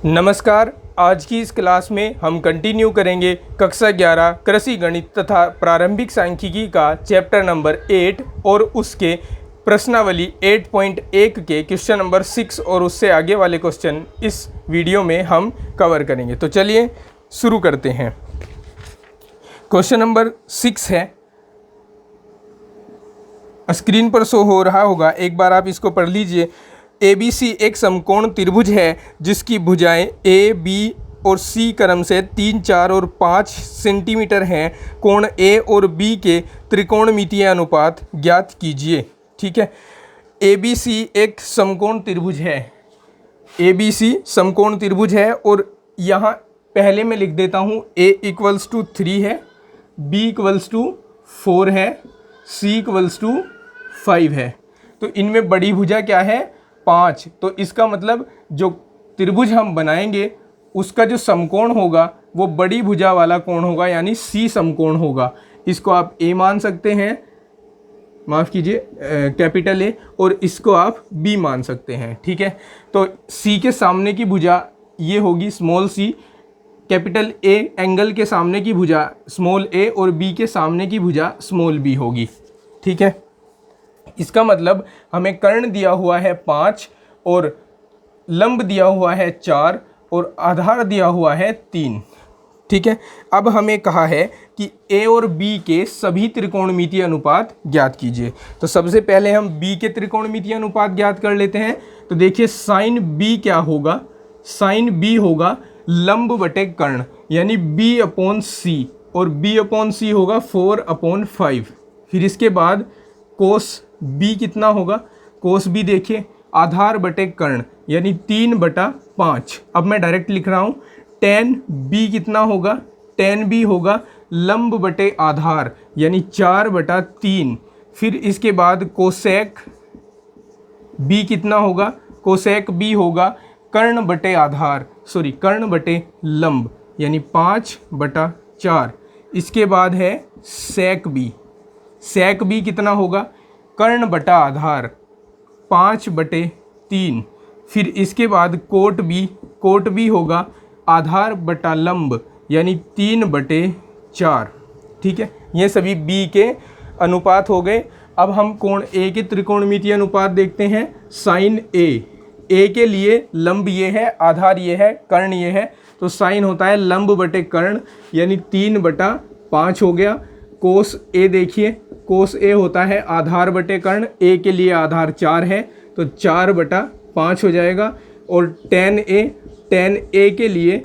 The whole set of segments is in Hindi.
नमस्कार। आज की इस क्लास में हम कंटिन्यू करेंगे कक्षा 11 कृषि गणित तथा प्रारंभिक सांख्यिकी का चैप्टर नंबर 8 और उसके प्रश्नावली 8.1 के क्वेश्चन नंबर 6 और उससे आगे वाले क्वेश्चन इस वीडियो में हम कवर करेंगे। तो चलिए शुरू करते हैं। क्वेश्चन नंबर 6 है, स्क्रीन पर शो हो रहा होगा, एक बार आप इसको पढ़ लीजिए। ABC एक समकोण त्रिभुज है जिसकी भुजाएं A, B और C क्रम से 3, 4 और 5 सेंटीमीटर हैं। कोण A और B के त्रिकोणमितीय अनुपात ज्ञात कीजिए। ठीक है, ABC एक समकोण त्रिभुज है। ABC समकोण त्रिभुज है और यहाँ पहले मैं लिख देता हूँ A = 3 है, B = 4 है, C = 5 है। तो इनमें बड़ी भुजा क्या है? 5। तो इसका मतलब जो त्रिभुज हम बनाएंगे उसका जो समकोण होगा वो बड़ी भुजा वाला कोण होगा, यानी C समकोण होगा। इसको आप A मान सकते हैं, माफ़ कीजिए कैपिटल A, और इसको आप B मान सकते हैं। ठीक है, तो C के सामने की भुजा ये होगी small c, capital A angle के सामने की भुजा स्मॉल a और B के सामने की भुजा स्मॉल b होगी। ठीक है, इसका मतलब हमें कर्ण दिया हुआ है 5 और लंब दिया हुआ है 4 और आधार दिया हुआ है 3। ठीक है, अब हमें कहा है कि A और B के सभी त्रिकोणमितीय अनुपात ज्ञात कीजिए। तो सबसे पहले हम B के त्रिकोणमितीय अनुपात ज्ञात कर लेते हैं। तो देखिए साइन B क्या होगा? साइन B होगा लंब बटे कर्ण, यानी B/C, और B/C होगा 4/5। फिर इसके बाद कोस B कितना होगा? कोस B देखिए आधार बटे कर्ण, यानी 3/5। अब मैं डायरेक्ट लिख रहा हूँ, tan B कितना होगा? tan B होगा लंब बटे आधार, यानी 4/3। फिर इसके बाद कोसेक B कितना होगा? कोसेक B होगा कर्ण बटे आधार, कर्ण बटे लंब, यानी 5/4। इसके बाद है सेक B। सेक B कितना होगा? कर्ण बटा आधार 5/3। फिर इसके बाद कोट B होगा आधार बटा लंब, यानी 3/4। ठीक है, ये सभी B के अनुपात हो गए। अब हम कोण A के त्रिकोणमितीय अनुपात देखते हैं। साइन A के लिए लंब ये है, आधार ये है, कर्ण ये है, तो साइन होता है लंब बटे कर्ण, यानी 3/5 हो गया। कोस A देखिए, कोस A होता है आधार बटे कर्ण, A के लिए आधार 4 है तो 4/5 हो जाएगा। और tan A के लिए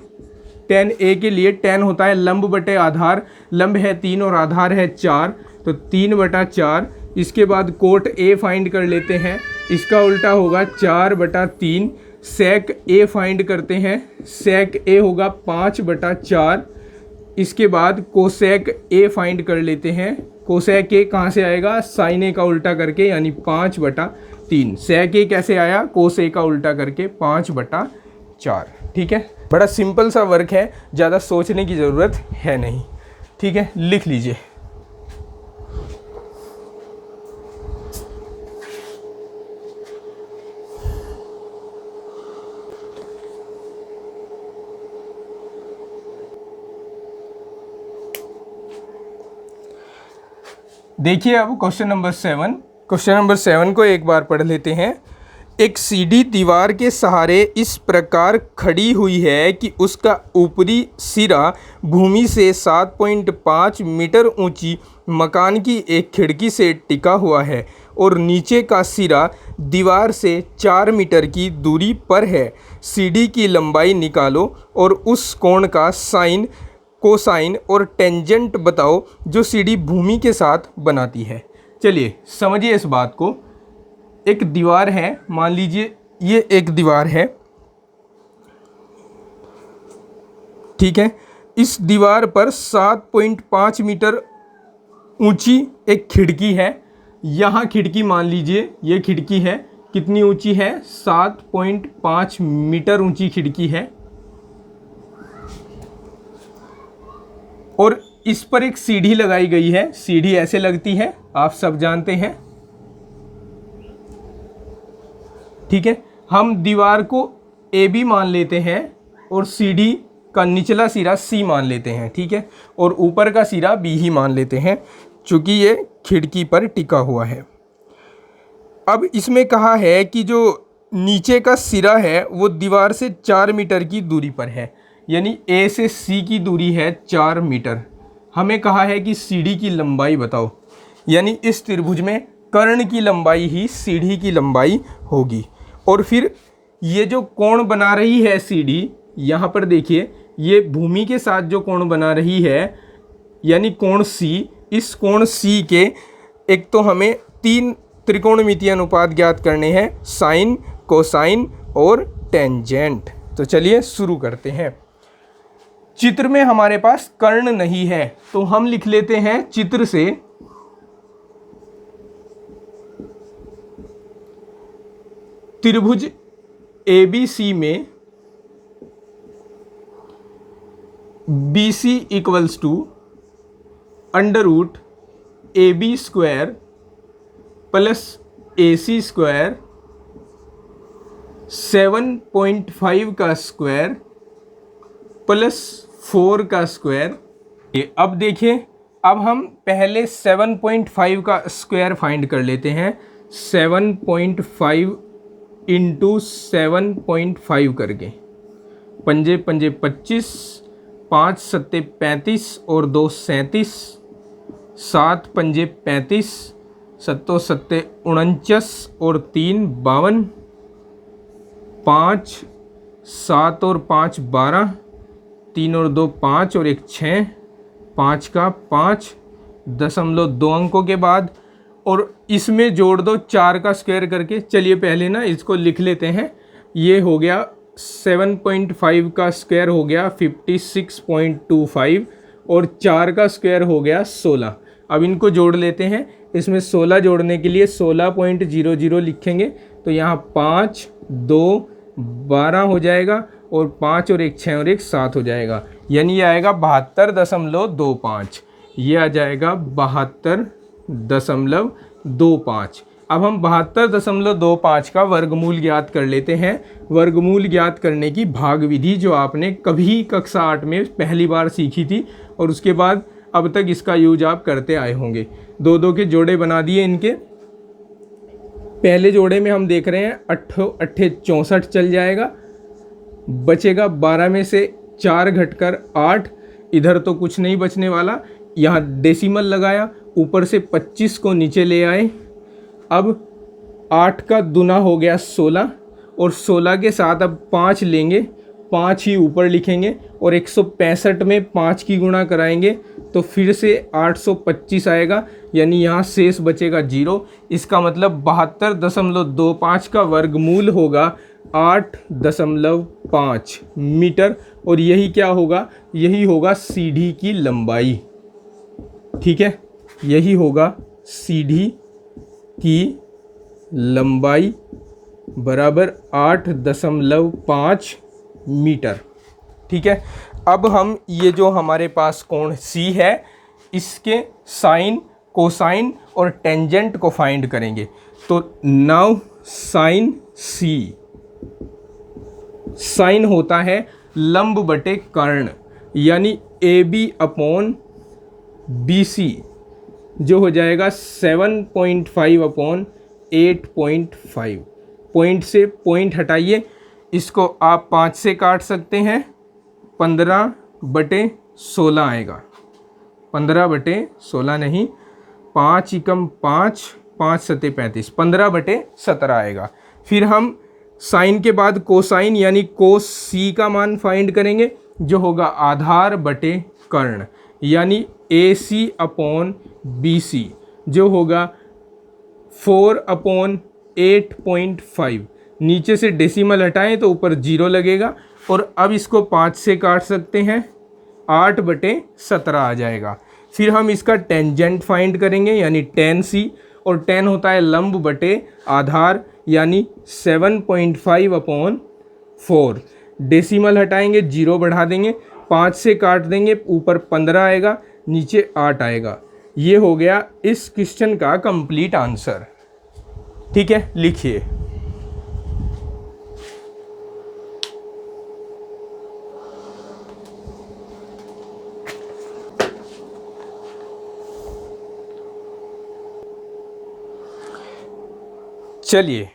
tan होता है लंब बटे आधार, लंब है 3 और आधार है 4, तो 3/4। इसके बाद कोट A फाइंड कर लेते हैं, इसका उल्टा होगा 4/3। सेक A फाइंड करते हैं, सेक A होगा 5/4। इसके बाद कोसेक A फाइंड कर लेते हैं, कोसेक A कहाँ से आएगा? साइन A का उल्टा करके, यानी 5/3। सेक A कैसे आया? कोस A का उल्टा करके 5/4। ठीक है, बड़ा सिंपल सा वर्क है, ज़्यादा सोचने की ज़रूरत है नहीं। ठीक है, लिख लीजिए। देखिए अब क्वेश्चन नंबर 7 को एक बार पढ़ लेते हैं। एक सीढ़ी दीवार के सहारे इस प्रकार खड़ी हुई है कि उसका ऊपरी सिरा भूमि से 7.5 मीटर ऊंची मकान की एक खिड़की से टिका हुआ है और नीचे का सिरा दीवार से 4 मीटर की दूरी पर है। सीढ़ी की लंबाई निकालो और उस कोण का साइन, कोसाइन और टेंजेंट बताओ जो सीढ़ी भूमि के साथ बनाती है। चलिए समझिए इस बात को। एक दीवार है, मान लीजिए ये एक दीवार है। ठीक है, इस दीवार पर 7.5 मीटर ऊंची एक खिड़की है। यहाँ खिड़की मान लीजिए ये खिड़की है, कितनी ऊंची है? 7.5 मीटर ऊंची खिड़की है। और इस पर एक सीढ़ी लगाई गई है। सीढ़ी ऐसे लगती है, आप सब जानते हैं। ठीक है, हम दीवार को AB मान लेते हैं, और सी डी का निचला सिरा सी मान लेते हैं, ठीक है, और ऊपर का सिरा बी ही मान लेते हैं चूँकि ये खिड़की पर टिका हुआ है। अब इसमें कहा है कि जो नीचे का सिरा है वो दीवार से 4 मीटर की दूरी पर है, यानी ए से सी की दूरी है 4 मीटर। हमें कहा है कि सीढ़ी की लंबाई बताओ, यानी इस त्रिभुज में कर्ण की लंबाई ही सीढ़ी की लंबाई होगी। और फिर ये जो कोण बना रही है सीढ़ी, यहाँ पर देखिए ये भूमि के साथ जो कोण बना रही है यानी कोण सी, इस कोण सी के एक तो हमें 3 त्रिकोणमितीय अनुपात ज्ञात करने हैं, साइन, कोसाइन और टेंजेंट। तो चलिए शुरू करते हैं। चित्र में हमारे पास कर्ण नहीं है तो हम लिख लेते हैं चित्र से त्रिभुज ABC में BC equals to √AB square plus AC square 7.5 का स्क्वायर प्लस 4 का स्क्वायर। अब देखिए, अब हम पहले 7.5 का स्क्वायर फाइंड कर लेते हैं। 7.5 इंटू 7.5 करके, पंजे पंजे 25, 5 सत्ते 35 और 2 37, 7 पंजे 35, सत्तो सत्ते 49 और 3 52, 5 7 और 5 12, 3 और 2 5 और 1 6, 5 का 5.2 अंकों के बाद, और इसमें जोड़ दो 4 का स्क्वायर करके। चलिए पहले ना इसको लिख लेते हैं। ये हो गया 7.5 का स्क्वायर हो गया 56.25 और 4 का स्क्वायर हो गया 16। अब इनको जोड़ लेते हैं। इसमें 16 जोड़ने के लिए 16.00 लिखेंगे तो यहाँ 5 2 12 हो जाएगा और 5 और 1 6 और 1 7 हो जाएगा, यानी ये आएगा 72.25। ये आ जाएगा 72.25। अब हम 72.25 का वर्गमूल ज्ञात कर लेते हैं। वर्गमूल ज्ञात करने की भाग विधि जो आपने कभी कक्षा 8 में पहली बार सीखी थी और उसके बाद अब तक इसका यूज आप करते आए होंगे। 2 के जोड़े बना दिए इनके। पहले जोड़े में हम देख रहे हैं 8 8 64 चल जाएगा, बचेगा 12 में से 4 घटकर 8। इधर तो कुछ नहीं बचने वाला, यहाँ डेसिमल लगाया, ऊपर से 25 को नीचे ले आए। अब 8 का दूना हो गया 16 और 16 के साथ अब 5 लेंगे, 5 ही ऊपर लिखेंगे और 165 में 5 की गुणा कराएंगे तो फिर से 825 आएगा, यानी यहाँ शेष बचेगा 0। इसका मतलब 72.25 का वर्गमूल होगा 8.5 मीटर और यही क्या होगा, यही होगा सीढ़ी की लंबाई। ठीक है, यही होगा सीढ़ी की लंबाई बराबर 8.5 मीटर। ठीक है, अब हम ये जो हमारे पास कोण C है इसके साइन, कोसाइन और टेंजेंट को फाइंड करेंगे। तो नाउ साइन C, साइन होता है लंब बटे कर्ण, यानी AB/BC जो हो जाएगा 7.5/8.5। पॉइंट से पॉइंट हटाइए, इसको आप 5 से काट सकते हैं, 15/16 आएगा। 15/16 नहीं, 5 एकम 5, 5 सत्ते 35, 15/17 आएगा। फिर हम साइन के बाद कोसाइन यानी कोस C का मान फाइंड करेंगे जो होगा आधार बटे कर्ण, यानी AC/BC जो होगा 4/8.5। नीचे से डेसिमल हटाएं तो ऊपर 0 लगेगा और अब इसको 5 से काट सकते हैं, 8/17 आ जाएगा। फिर हम इसका टेंजेंट फाइंड करेंगे यानी tan C, और tan होता है लंब बटे आधार यानी 7.5/4। डेसिमल हटाएंगे, 0 बढ़ा देंगे, 5 से काट देंगे, ऊपर 15 आएगा, नीचे 8 आएगा। ये हो गया इस क्वेश्चन का कंप्लीट आंसर। ठीक है, लिखिए। चलिए,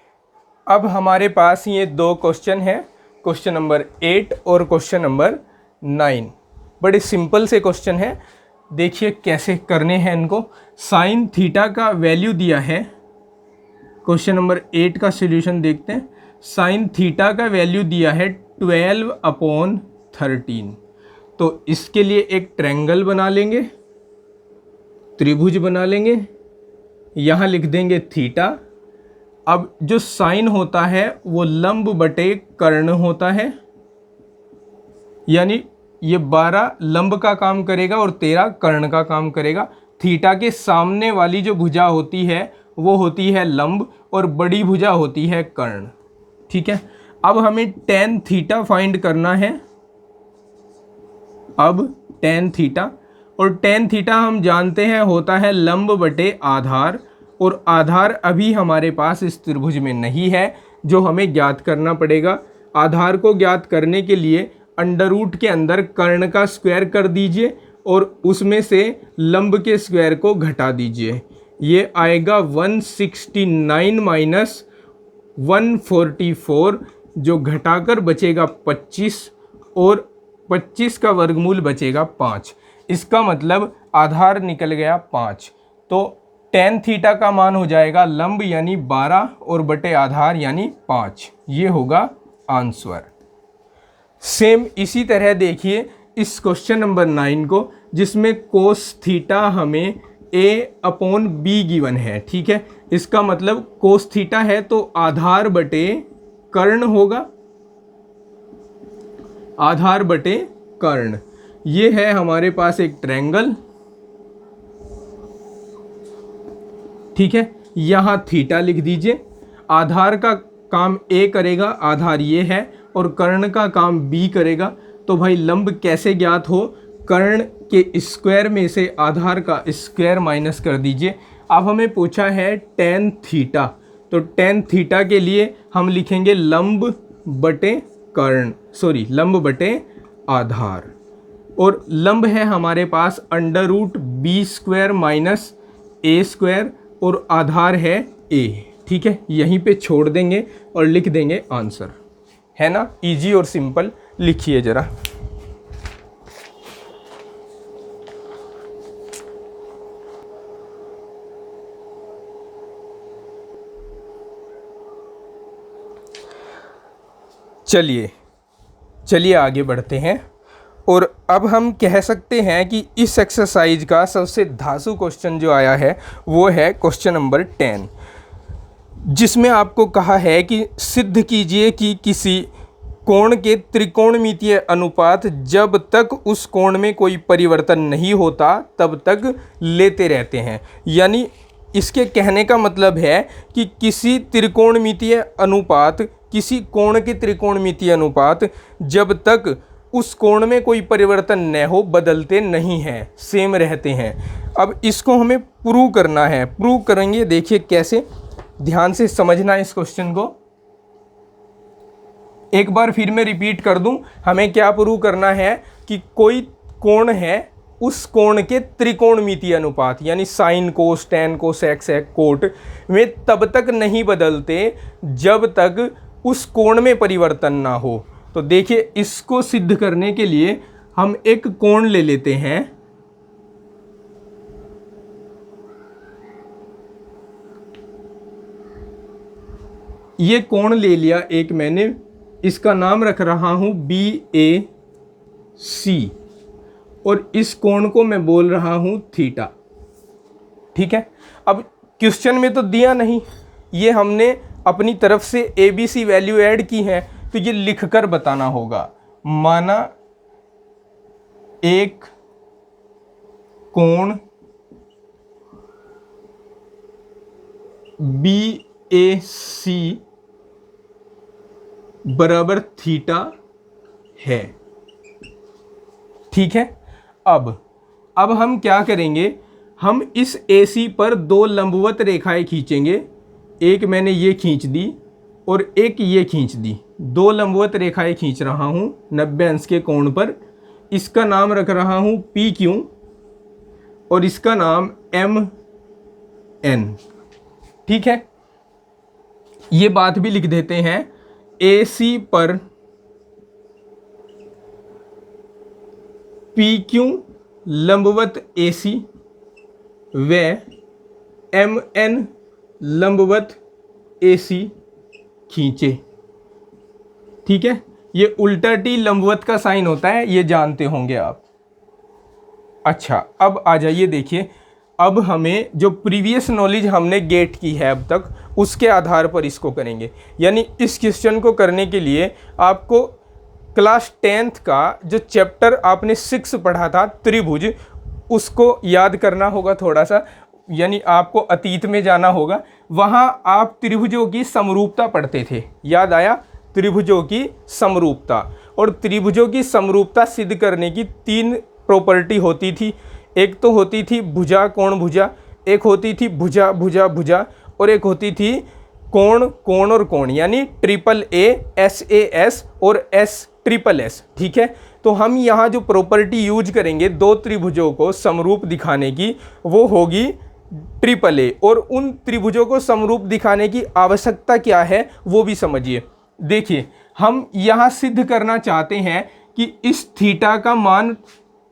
अब हमारे पास ये दो क्वेश्चन हैं, क्वेश्चन नंबर 8 और क्वेश्चन नंबर 9। बड़े सिंपल से क्वेश्चन हैं, देखिए कैसे करने हैं इनको। साइन थीटा का वैल्यू दिया है, क्वेश्चन नंबर 8 का सॉल्यूशन देखते हैं। साइन थीटा का वैल्यू दिया है 12/13। तो इसके लिए एक ट्रायंगल बना लेंगे, त्रिभुज बना लेंगे, यहाँ लिख देंगे थीटा। अब जो साइन होता है वो लंब बटे कर्ण होता है, यानी ये 12 लंब का काम करेगा और 13 कर्ण का काम करेगा। थीटा के सामने वाली जो भुजा होती है वो होती है लंब और बड़ी भुजा होती है कर्ण। ठीक है, अब हमें tan थीटा फाइंड करना है। अब tan थीटा, और tan थीटा हम जानते हैं होता है लंब बटे आधार, और आधार अभी हमारे पास इस त्रिभुज में नहीं है, जो हमें ज्ञात करना पड़ेगा। आधार को ज्ञात करने के लिए अंडर रूट के अंदर कर्ण का स्क्वायर कर दीजिए और उसमें से लंब के स्क्वायर को घटा दीजिए। ये आएगा 169 माइनस 144, जो घटाकर बचेगा 25, और 25 का वर्गमूल बचेगा 5। इसका मतलब आधार निकल गया 5। तो tan थीटा का मान हो जाएगा लंब यानी 12 और बटे आधार यानी 5। ये होगा आंसर। सेम इसी तरह देखिए इस क्वेश्चन नंबर 9 को, जिसमें कोस थीटा हमें a/b गिवन है। ठीक है, इसका मतलब कोस थीटा है तो आधार बटे कर्ण होगा, आधार बटे कर्ण। ये है हमारे पास एक ट्रायंगल। ठीक है, यहाँ थीटा लिख दीजिए। आधार का काम a करेगा, आधार ये है, और कर्ण का काम b करेगा। तो भाई लंब कैसे ज्ञात हो, कर्ण के स्क्वायर में से आधार का स्क्वायर माइनस कर दीजिए। अब हमें पूछा है tan थीटा, तो tan थीटा के लिए हम लिखेंगे लंब बटे कर्ण, सॉरी लंब बटे आधार, और लंब है हमारे under root b square minus a square, और आधार है a। ठीक है, यहीं पे छोड़ देंगे और लिख देंगे आंसर। है ना, इजी और सिंपल। लिखिए जरा। चलिए आगे बढ़ते हैं। और अब हम कह सकते हैं कि इस एक्सरसाइज का सबसे धांसू क्वेश्चन जो आया है वो है क्वेश्चन नंबर 10, जिसमें आपको कहा है कि सिद्ध कीजिए कि किसी कोण के त्रिकोणमितीय अनुपात जब तक उस कोण में कोई परिवर्तन नहीं होता तब तक लेते रहते हैं। यानी इसके कहने का मतलब है कि किसी त्रिकोणमितीय अनुपात, किसी कोण के त्रिकोणमितीय अनुपात जब तक उस कोण में कोई परिवर्तन न हो, बदलते नहीं हैं, सेम रहते हैं। अब इसको हमें प्रूव करना है। प्रूव करेंगे, देखिए कैसे, ध्यान से समझना इस क्वेश्चन को। एक बार फिर मैं रिपीट कर दूं, हमें क्या प्रूव करना है कि कोई कोण है, उस कोण के त्रिकोणमितीय अनुपात यानी sine cos tan cosec सेक कोट वे तब तक नहीं बदलते जब तक उस कोण में परिवर्तन ना हो। तो देखिए, इसको सिद्ध करने के लिए हम एक कोण ले लेते हैं। ये कोण ले लिया एक मैंने, इसका नाम रख रहा हूं BAC, और इस कोण को मैं बोल रहा हूं थीटा। ठीक है, अब क्वेश्चन में तो दिया नहीं, ये हमने अपनी तरफ से ABC वैल्यू ऐड की है, तो ये लिखकर बताना होगा। माना एक कोण BAC बराबर थीटा है। ठीक है, अब हम क्या करेंगे, हम इस AC पर दो लंबवत रेखाएं खींचेंगे। एक मैंने ये खींच दी और एक ये खींच दी, दो लंबवत रेखाएं खींच रहा हूं 90 अंश के कोण पर। इसका नाम रख रहा हूं PQ और इसका नाम MN। ठीक है, ये बात भी लिख देते हैं, AC पर PQ लंबवत AC व MN लंबवत AC खींचे। ठीक है, ये उल्टा T लंबवत का साइन होता है, ये जानते होंगे आप। अच्छा, अब आ जाइए, देखिए अब हमें जो प्रीवियस नॉलेज हमने गेट की है अब तक, उसके आधार पर इसको करेंगे। यानी इस क्वेश्चन को करने के लिए आपको क्लास 10th का जो चैप्टर आपने 6 पढ़ा था त्रिभुज, उसको याद करना होगा थोड़ा सा। यानी आपको अतीत में जाना होगा, वहाँ आप त्रिभुजों की समरूपता पढ़ते थे, याद आया? त्रिभुजों की समरूपता, और त्रिभुजों की समरूपता सिद्ध करने की 3 प्रॉपर्टी होती थी। एक तो होती थी भुजा कोण भुजा, एक होती थी भुजा भुजा भुजा, और एक होती थी कोण कोण और कोण, यानी AAA, SAS और SSS। ठीक है, तो हम यहाँ जो प्रॉपर्टी यूज करेंगे दो त्रिभुजों को समरूप दिखाने की, वो होगी AAA। और उन त्रिभुजों को समरूप दिखाने की आवश्यकता क्या है वो भी समझिए। देखिए, हम यहाँ सिद्ध करना चाहते हैं कि इस थीटा का मान,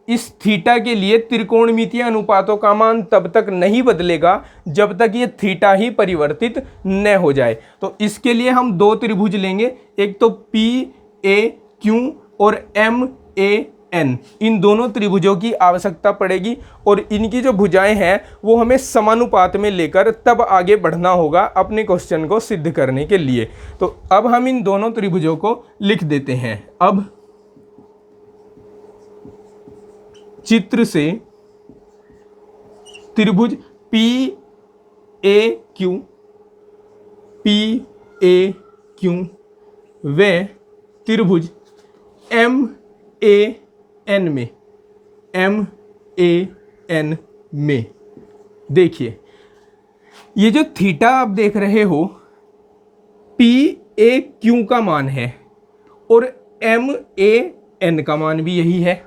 इस थीटा के लिए त्रिकोणमितीय अनुपातों का मान तब तक नहीं बदलेगा जब तक ये थीटा ही परिवर्तित न हो जाए। तो इसके लिए हम 2 त्रिभुज लेंगे, एक तो PAQ और MAN। इन दोनों त्रिभुजों की आवश्यकता पड़ेगी, और इनकी जो भुजाएं हैं वो हमें समानुपात में लेकर तब आगे बढ़ना होगा अपने क्वेश्चन को सिद्ध करने के लिए। तो अब हम इन दोनों त्रिभुजों को लिख देते हैं। अब चित्र से त्रिभुज PAQ व त्रिभुज MAN में देखिए, ये जो थीटा आप देख रहे हो PAQ का मान है और MAN का मान भी यही है।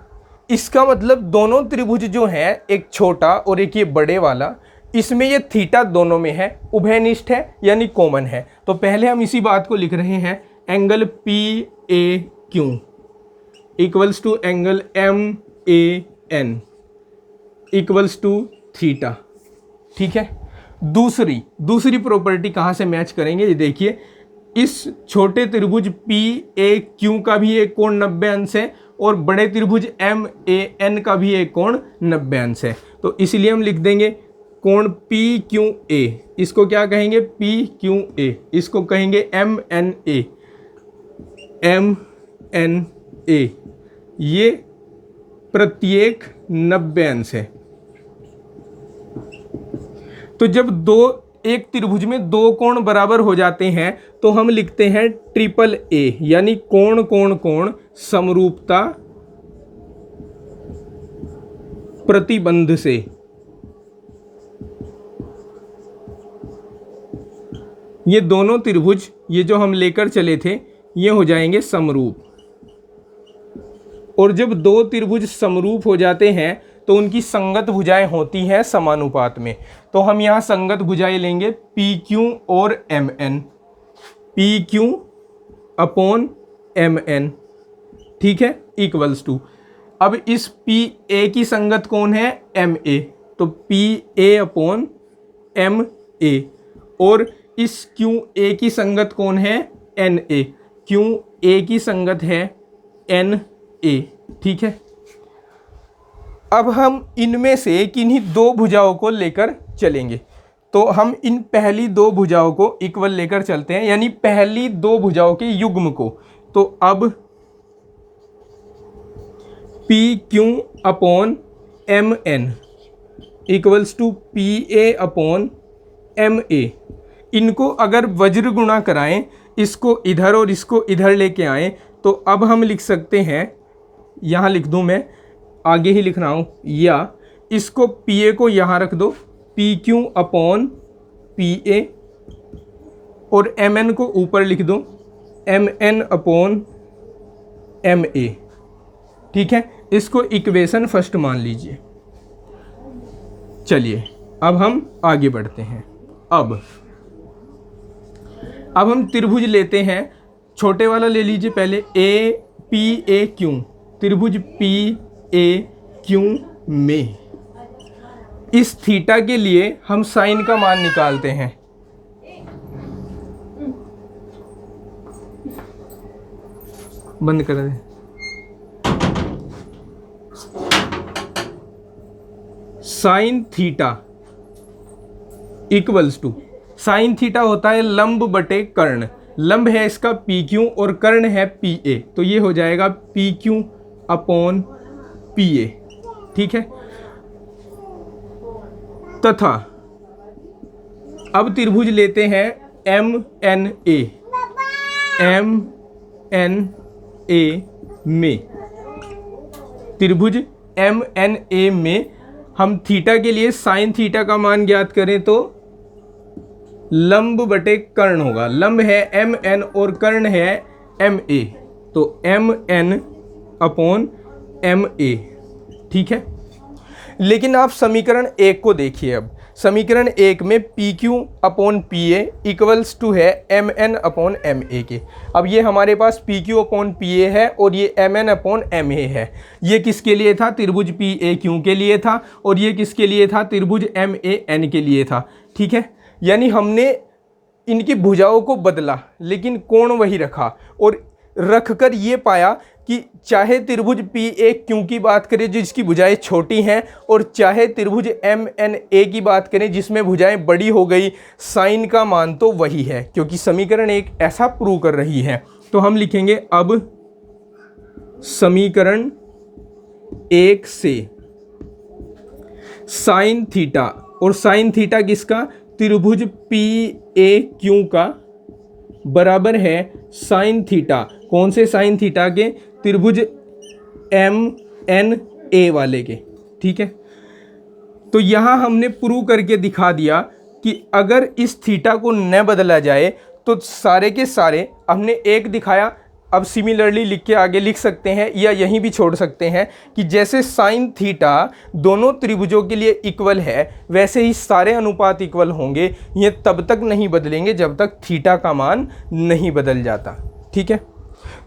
इसका मतलब दोनों त्रिभुज जो हैं, एक छोटा और एक ये बड़े वाला, इसमें ये थीटा दोनों में है, उभयनिष्ठ है यानी कॉमन है। तो पहले हम इसी बात को लिख रहे हैं, angle PAQ equals to angle MAN equals to theta. ठीक है, दूसरी प्रॉपर्टी कहाँ से मैच करेंगे, ये देखिए, इस छोटे त्रिभुज PAQ का भी एक कोण 90 अंश है और बड़े त्रिभुज MAN का भी एक कोण 90 अंश है। तो इसलिए हम लिख देंगे कोण PQA, इसको क्या कहेंगे, PQA, इसको कहेंगे MNA। ये प्रत्येक 90 अंश है। तो जब एक त्रिभुज में 2 कोण बराबर हो जाते हैं तो हम लिखते हैं AAA, यानी कोण कोण कोण समरूपता प्रतिबंध से। ये दोनों त्रिभुज, ये जो हम लेकर चले थे, ये हो जाएंगे समरूप। और जब 2 त्रिभुज समरूप हो जाते हैं तो उनकी संगत भुजाएं होती हैं समानुपात में। तो हम यहाँ संगत भुजाएं लेंगे PQ और MN, PQ अपॉन MN। ठीक है, इक्वल्स टू, अब इस PA की संगत कौन है, MA, तो PA अपॉन MA। और इस QA की संगत कौन है, NA, QA की संगत है NA। ठीक है, अब हम इनमें से किन्हीं 2 भुजाओं को लेकर चलेंगे। तो हम इन पहली 2 भुजाओं को इक्वल लेकर चलते हैं, यानी पहली 2 भुजाओं के युग्म को। तो अब PQ upon MN equals to PA upon MA। इनको अगर वज्र गुणा कराएं, इसको इधर और इसको इधर लेके आएं, तो अब हम लिख सकते हैं, यहाँ लिख दूँ मैं, आगे ही लिख रहा हूँ, या इसको PA को यहाँ रख दो, PQ अपॉन PA, और MN को ऊपर लिख दो, MN अपॉन MA। ठीक है, इसको इक्वेशन फर्स्ट मान लीजिए। चलिए अब हम आगे बढ़ते हैं। अब अब हम त्रिभुज लेते हैं, छोटे वाला ले लीजिए पहले, ए पी ए क्यू, त्रिभुज पी ए क्यू में इस थीटा के लिए हम साइन का मान निकालते हैं। बंद कर दें। Sine theta equals to, sine theta होता है लंब बटे कर्ण, लंब है इसका पी क्यू और कर्ण है पी ए, तो ये हो जाएगा पी क्यू अपॉन पी ए, ठीक है। तथा अब त्रिभुज लेते हैं एम एन ए में, त्रिभुज एम एन ए में हम थीटा के लिए साइन थीटा का मान ज्ञात करें तो लंब बटे कर्ण होगा, लंब है एम एन और कर्ण है एम ए, तो M N upon M A, ठीक है। लेकिन आप समीकरण एक को देखिए, अब समीकरण एक में P Q upon P A equals to है M N upon M A के। अब ये हमारे पास P Q upon P A है और ये M N upon M A है। ये किसके लिए था? त्रिभुज पी ए क्यू के लिए था, और ये किसके लिए था? त्रिभुज एम ए एन के लिए था, ठीक है। यानी हमने इनकी भुजाओं को बदला लेकिन कोण वही रखा, और रख कर ये पाया कि चाहे त्रिभुज पी ए क्यू की बात करें जिसकी भुजाएं छोटी हैं, और चाहे त्रिभुज एम एन ए की बात करें जिसमें भुजाएं बड़ी हो गई, साइन का मान तो वही है, क्योंकि समीकरण एक ऐसा प्रूव कर रही है। तो हम लिखेंगे अब समीकरण एक से साइन थीटा, और साइन थीटा किसका? त्रिभुज पी ए क्यू का बराबर है साइन थीटा, कौन से साइन थीटा के? त्रिभुज एम एन ए वाले के, ठीक है। तो यहाँ हमने प्रूव करके दिखा दिया कि अगर इस थीटा को न बदला जाए तो सारे के सारे, हमने एक दिखाया, अब सिमिलरली लिख के आगे लिख सकते हैं या यहीं भी छोड़ सकते हैं कि जैसे साइन थीटा दोनों त्रिभुजों के लिए इक्वल है, वैसे ही सारे अनुपात इक्वल होंगे। ये तब तक नहीं बदलेंगे जब तक थीटा का मान नहीं बदल जाता, ठीक है।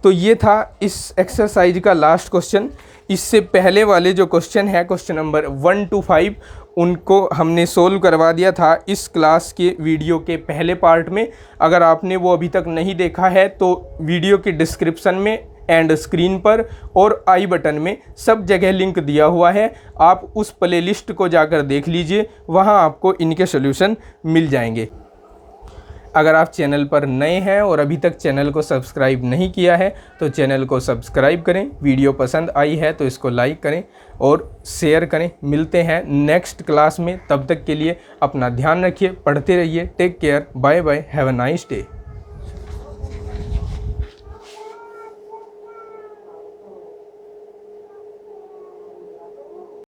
तो ये था इस एक्सरसाइज का लास्ट क्वेश्चन। इससे पहले वाले जो क्वेश्चन है, क्वेश्चन नंबर 1 to 5, उनको हमने सोल्व करवा दिया था इस क्लास के वीडियो के पहले पार्ट में। अगर आपने वो अभी तक नहीं देखा है तो वीडियो के डिस्क्रिप्शन में एंड स्क्रीन पर और आई बटन में सब जगह लिंक दिया हुआ है, आप उस प्लेलिस्ट को जाकर देख लीजिए, वहाँ आपको इनके सॉल्यूशन मिल जाएंगे। अगर आप चैनल पर नए हैं और अभी तक चैनल को सब्सक्राइब नहीं किया है तो चैनल को सब्सक्राइब करें, वीडियो पसंद आई है तो इसको लाइक करें और शेयर करें। मिलते हैं नेक्स्ट क्लास में, तब तक के लिए अपना ध्यान रखिए, पढ़ते रहिए, take care, bye bye, have a nice day.